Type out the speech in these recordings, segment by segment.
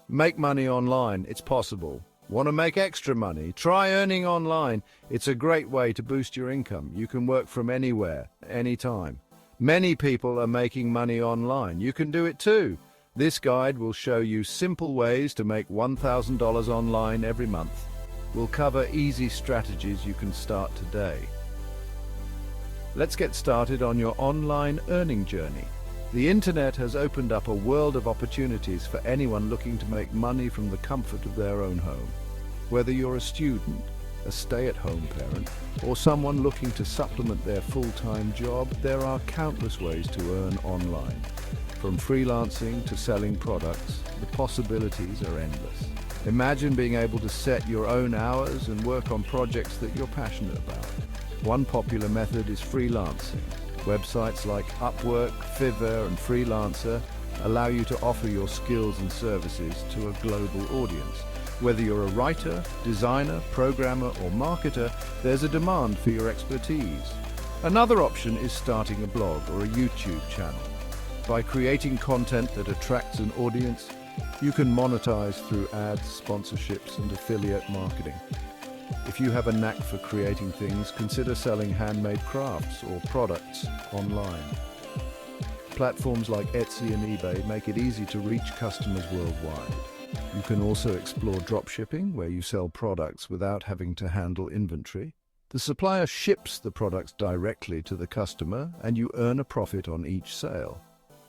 Make money online, it's possible. Want to make extra money? Try earning online. It's a great way to boost your income. You can work from anywhere, anytime. Many people are making money online. You can do it too. This guide will show you simple ways to make $1,000 online every month. We'll cover easy strategies you can start today. Let's get started on your online earning journey. The internet has opened up a world of opportunities for anyone looking to make money from the comfort of their own home. Whether you're a student, a stay-at-home parent, or someone looking to supplement their full-time job, there are countless ways to earn online. From freelancing to selling products, the possibilities are endless. Imagine being able to set your own hours and work on projects that you're passionate about. One popular method is freelancing. Websites like Upwork, Fiverr, and Freelancer allow you to offer your skills and services to a global audience. Whether you're a writer, designer, programmer, or marketer, there's a demand for your expertise. Another option is starting a blog or a YouTube channel. By creating content that attracts an audience, you can monetize through ads, sponsorships, and affiliate marketing. If you have a knack for creating things, consider selling handmade crafts or products online. Platforms like Etsy and eBay make it easy to reach customers worldwide. You can also explore dropshipping, where you sell products without having to handle inventory. The supplier ships the products directly to the customer, and you earn a profit on each sale.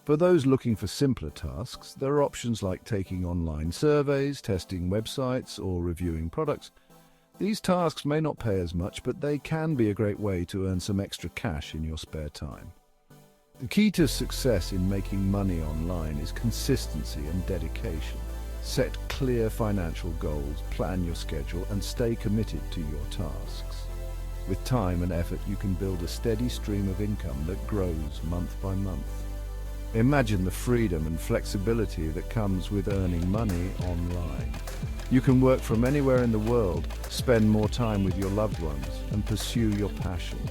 For those looking for simpler tasks, there are options like taking online surveys, testing websites, or reviewing products. These tasks may not pay as much, but they can be a great way to earn some extra cash in your spare time. The key to success in making money online is consistency and dedication. Set clear financial goals, plan your schedule, and stay committed to your tasks. With time and effort, you can build a steady stream of income that grows month by month. Imagine the freedom and flexibility that comes with earning money online. You can work from anywhere in the world, spend more time with your loved ones, and pursue your passions.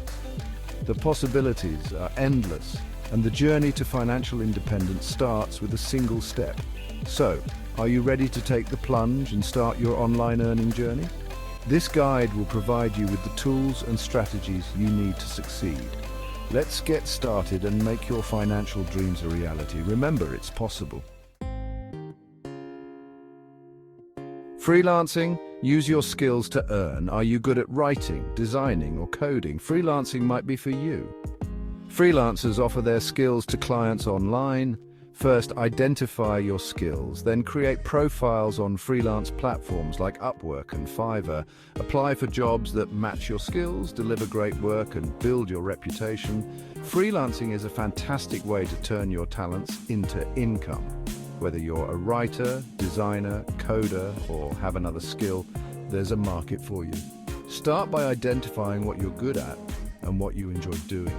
The possibilities are endless, and the journey to financial independence starts with a single step. So, are you ready to take the plunge and start your online earning journey? This guide will provide you with the tools and strategies you need to succeed. Let's get started and make your financial dreams a reality. Remember, it's possible. Freelancing, use your skills to earn. Are you good at writing, designing, or coding? Freelancing might be for you. Freelancers offer their skills to clients online. First, identify your skills, then create profiles on freelance platforms like Upwork and Fiverr. Apply for jobs that match your skills, deliver great work, and build your reputation. Freelancing is a fantastic way to turn your talents into income. Whether you're a writer, designer, coder, or have another skill, there's a market for you. Start by identifying what you're good at and what you enjoy doing.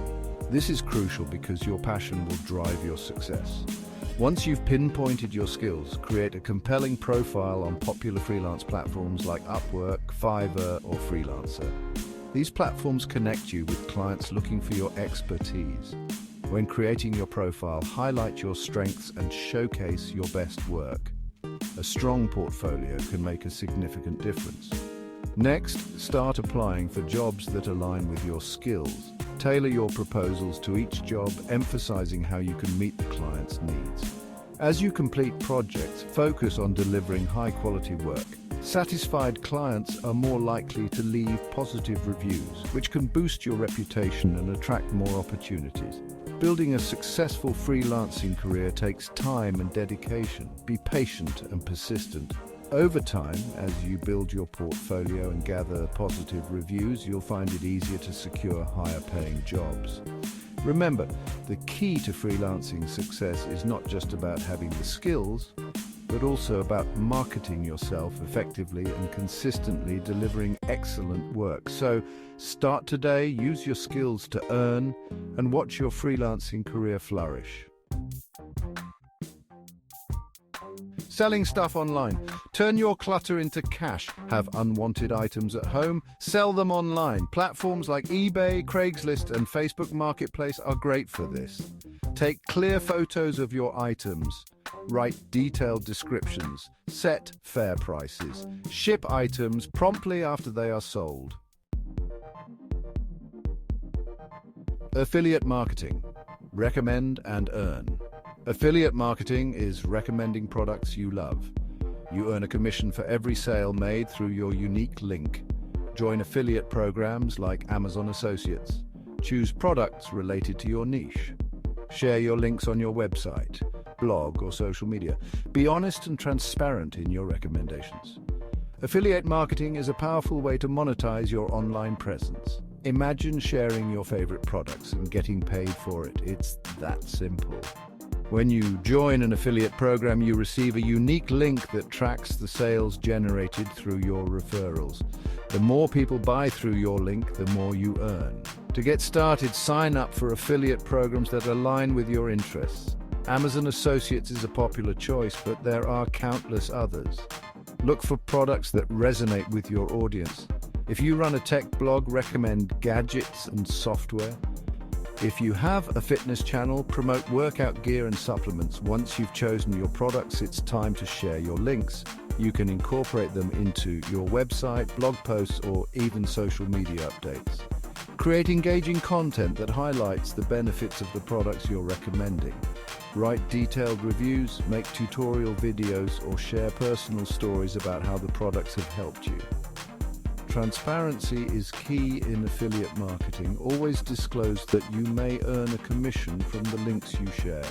This is crucial because your passion will drive your success. Once you've pinpointed your skills, create a compelling profile on popular freelance platforms like Upwork, Fiverr, or Freelancer. These platforms connect you with clients looking for your expertise. When creating your profile, highlight your strengths and showcase your best work. A strong portfolio can make a significant difference. Next, start applying for jobs that align with your skills. Tailor your proposals to each job, emphasizing how you can meet the client's needs. As you complete projects, focus on delivering high-quality work. Satisfied clients are more likely to leave positive reviews, which can boost your reputation and attract more opportunities. Building a successful freelancing career takes time and dedication. Be patient and persistent. Over time, as you build your portfolio and gather positive reviews, you'll find it easier to secure higher-paying jobs. Remember, the key to freelancing success is not just about having the skills, but also about marketing yourself effectively and consistently delivering excellent work. So, start today, use your skills to earn, and watch your freelancing career flourish. Selling stuff online. Turn your clutter into cash. Have unwanted items at home? Sell them online. Platforms like eBay, Craigslist, and Facebook Marketplace are great for this. Take clear photos of your items. Write detailed descriptions, set fair prices, ship items promptly after they are sold. Affiliate marketing. Recommend and earn. Affiliate marketing is recommending products you love. You earn a commission for every sale made through your unique link. Join affiliate programs like Amazon Associates. Choose products related to your niche. Share your links on your website, blog, or social media. Be honest and transparent in your recommendations. Affiliate marketing is a powerful way to monetize your online presence. Imagine sharing your favorite products and getting paid for it. It's that simple. When you join an affiliate program, you receive a unique link that tracks the sales generated through your referrals. The more people buy through your link, the more you earn. To get started, sign up for affiliate programs that align with your interests. Amazon Associates is a popular choice, but there are countless others. Look for products that resonate with your audience. If you run a tech blog, recommend gadgets and software. If you have a fitness channel, promote workout gear and supplements. Once you've chosen your products, it's time to share your links. You can incorporate them into your website, blog posts, or even social media updates. Create engaging content that highlights the benefits of the products you're recommending. Write detailed reviews, make tutorial videos, or share personal stories about how the products have helped you. Transparency is key in affiliate marketing. Always disclose that you may earn a commission from the links you share.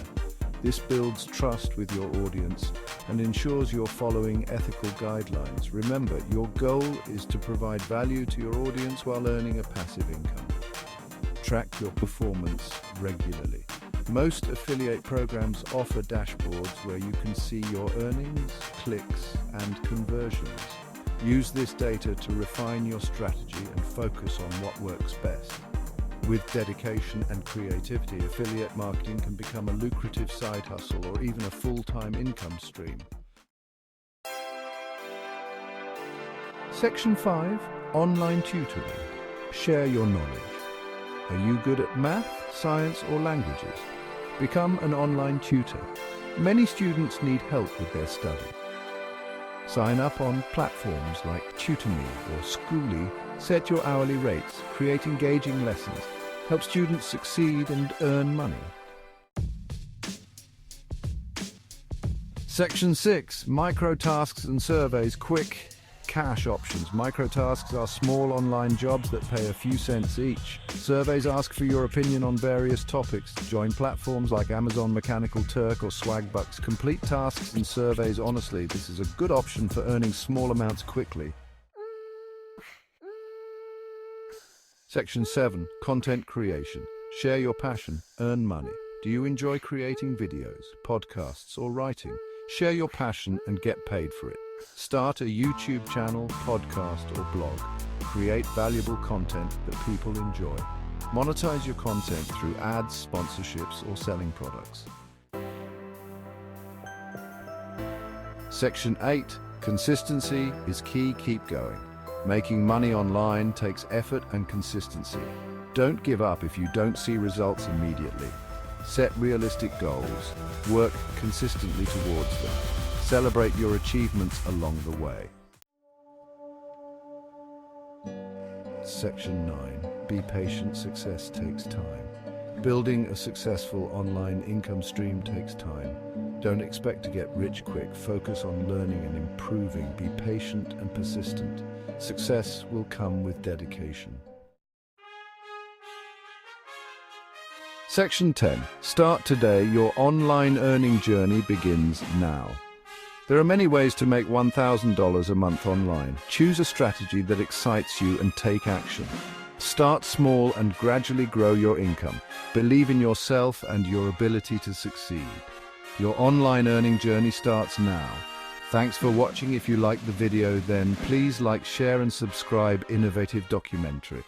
This builds trust with your audience and ensures you're following ethical guidelines. Remember, your goal is to provide value to your audience while earning a passive income. Track your performance regularly. Most affiliate programs offer dashboards where you can see your earnings, clicks, and conversions. Use this data to refine your strategy and focus on what works best. With dedication and creativity, affiliate marketing can become a lucrative side hustle or even a full-time income stream. Section 5. Online tutoring. Share your knowledge. Are you good at math, science, or languages? Become an online tutor. Many students need help with their study. Sign up on platforms like TutorMe or Schooly. Set your hourly rates, create engaging lessons, help students succeed and earn money. Section 6. Micro-tasks and surveys. Quick cash options. Micro-tasks are small online jobs that pay a few cents each. Surveys ask for your opinion on various topics. Join platforms like Amazon Mechanical Turk or Swagbucks. Complete tasks and surveys honestly. This is a good option for earning small amounts quickly. Section 7. Content creation. Share your passion. Earn money. Do you enjoy creating videos, podcasts, or writing? Share your passion and get paid for it. Start a YouTube channel, podcast, or blog. Create valuable content that people enjoy. Monetize your content through ads, sponsorships, or selling products. Section 8. Consistency is key. Keep going. Making money online takes effort and consistency. Don't give up if you don't see results immediately. Set realistic goals. Work consistently towards them. Celebrate your achievements along the way. Section 9. Be patient. Success takes time. Building a successful online income stream takes time. Don't expect to get rich quick. Focus on learning and improving. Be patient and persistent. Success will come with dedication. Section 10. Start today. Your online earning journey begins now. There are many ways to make $1,000 a month online. Choose a strategy that excites you and take action. Start small and gradually grow your income. Believe in yourself and your ability to succeed. Your online earning journey starts now. Thanks for watching. If you liked the video, then please like, share, and subscribe. Innovative documentary.